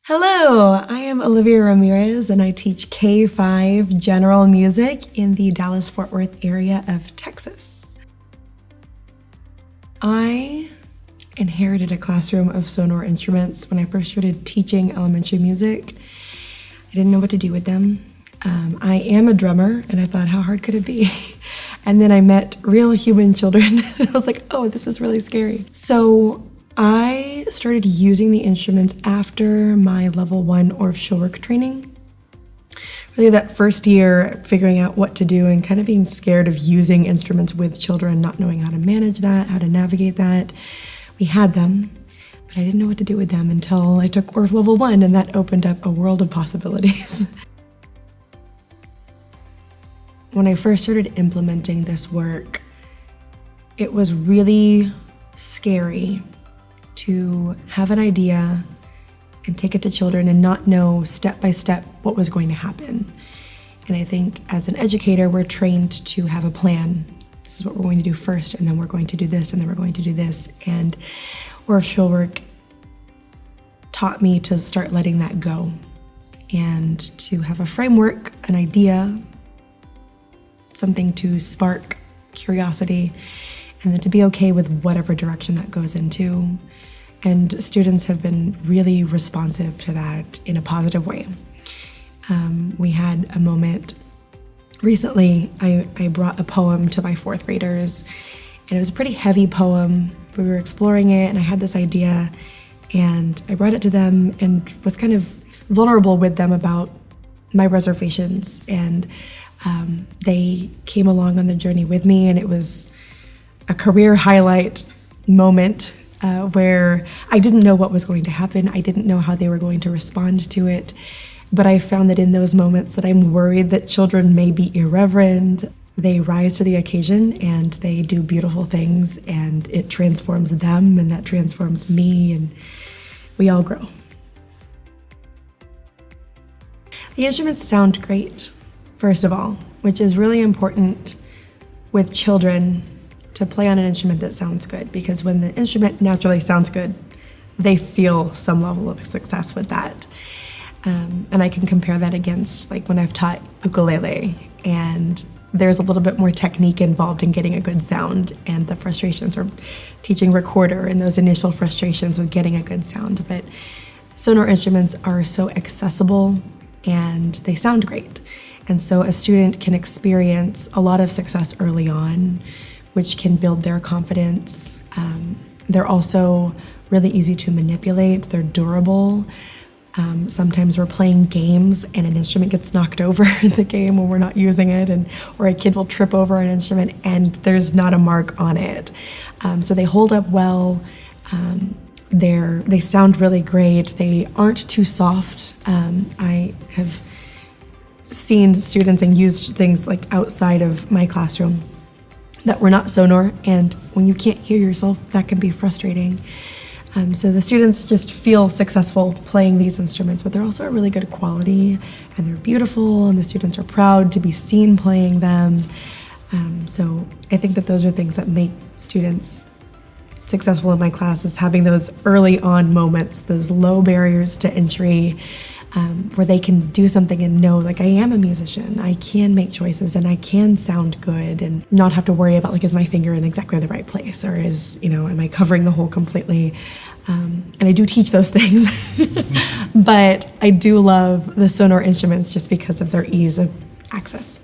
Hello, I am Olivia Ramirez and I teach K-5 general music in the Dallas-Fort Worth area of Texas. I inherited a classroom of Sonor instruments when I first started teaching elementary music. I didn't know what to do with them. I am a drummer and I thought, how hard could it be? And then I met real human children and I was like, oh, this is really scary. So I started using the instruments after my level 1 Orff Schulwerk training. Really that first year, figuring out what to do and kind of being scared of using instruments with children, not knowing how to manage that, how to navigate that. We had them, but I didn't know what to do with them until I took Orff level 1, and that opened up a world of possibilities. When I first started implementing this work, it was really scary to have an idea and take it to children and not know step by step what was going to happen. And I think as an educator, we're trained to have a plan. This is what we're going to do first, and then we're going to do this, and then we're going to do this. And Orff Schulwerk taught me to start letting that go and to have a framework, an idea, something to spark curiosity, and then to be okay with whatever direction that goes into. And students have been really responsive to that in a positive way. We had a moment recently, I brought a poem to my 4th graders, and it was a pretty heavy poem. We were exploring it, and I had this idea, and I brought it to them and was kind of vulnerable with them about my reservations. And they came along on the journey with me, and it was a career highlight moment where I didn't know what was going to happen. I didn't know how they were going to respond to it. But I found that in those moments that I'm worried that children may be irreverent, they rise to the occasion and they do beautiful things, and it transforms them, and that transforms me, and we all grow. The instruments sound great, first of all, which is really important with children, to play on an instrument that sounds good, because when the instrument naturally sounds good, they feel some level of success with that. And I can compare that against like when I've taught ukulele, and there's a little bit more technique involved in getting a good sound, and the frustrations, or teaching recorder and those initial frustrations with getting a good sound. But Sonor instruments are so accessible and they sound great. And so a student can experience a lot of success early on, which can build their confidence. They're also really easy to manipulate. They're durable. Sometimes we're playing games and an instrument gets knocked over in the game when we're not using it, or a kid will trip over an instrument and there's not a mark on it. So they hold up well. They sound really great. They aren't too soft. I have seen students and used things like outside of my classroom that were not Sonor, and when you can't hear yourself, that can be frustrating. So the students just feel successful playing these instruments, but they're also a really good quality, and they're beautiful, and the students are proud to be seen playing them. So I think that those are things that make students successful in my class, is having those early on moments, those low barriers to entry, where they can do something and know, like, I am a musician, I can make choices, and I can sound good, and not have to worry about, like, is my finger in exactly the right place, or am I covering the hole completely? And I do teach those things, but I do love the Sonor instruments just because of their ease of access.